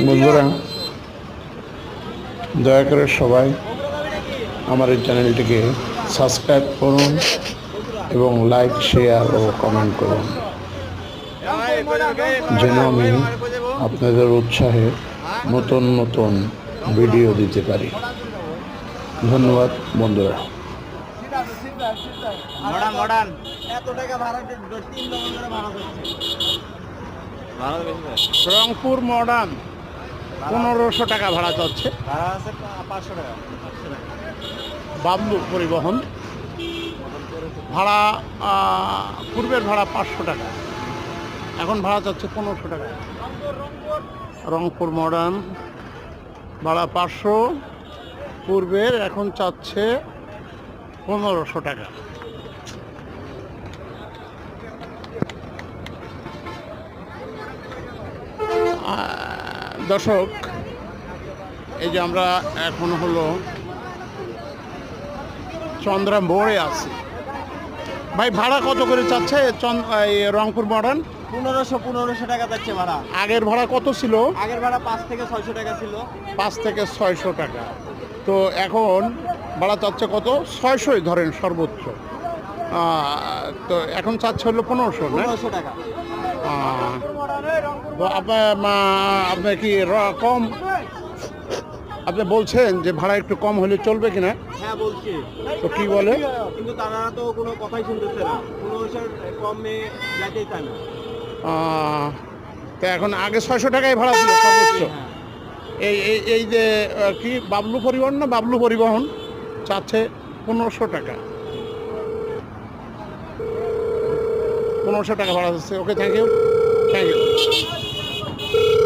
বন্ধুরা, দয়া করে সবাই আমার এই চ্যানেলটিকে সাবস্ক্রাইব করুন এবং লাইক, শেয়ার ও কমেন্ট করুন, যেন আমি আপনাদের উৎসাহে নতুন নতুন ভিডিও দিতে পারি। ধন্যবাদ বন্ধুরা। রংপুর মডার্ন 1500 টাকা ভাড়া চাচ্ছে। বাবলু পরিবহন ভাড়া পূর্বের ভাড়া 500 টাকা, এখন ভাড়া চাচ্ছে 1500 টাকা। রংপুর মডার্ন ভাড়া 500, পূর্বের এখন চাচ্ছে 1500 টাকা। দর্শক, এই যে আমরা এখন হলো চন্দ্রা মোড়ে আছি। ভাই ভাড়া কত করে চাচ্ছে রংপুর মডার্ন? 1500 টাকা যাচ্ছে ভাড়া। আগের ভাড়া কত ছিল? আগের ভাড়া 5 থেকে 600 টাকা ছিল। 5 থেকে 600 টাকা। তো এখন ভাড়া চাচ্ছে কত? 600ই ধরেন সর্বোচ্চ। তো এখন চাচ্ছে হলো 1500 টাকা। তো আপনার কি কম, আপনি বলছেন যে ভাড়া একটু কম হলে চলবে কিনা? হ্যাঁ বলছি। তো কি বলে? কিন্তু তারা তো কোনো কথাই শুনতেছে না, 1500 কমে যেতেই চায় না। তো এখন আগে 600 টাকায় ভাড়া ছিল সর্বোচ্চ। এই যে কি বাবলু পরিবহন না, বাবলু পরিবহন চাচ্ছে 1500 টাকা। 1500 টাকা ভাড়া হচ্ছে। ওকে, থ্যাংক ইউ।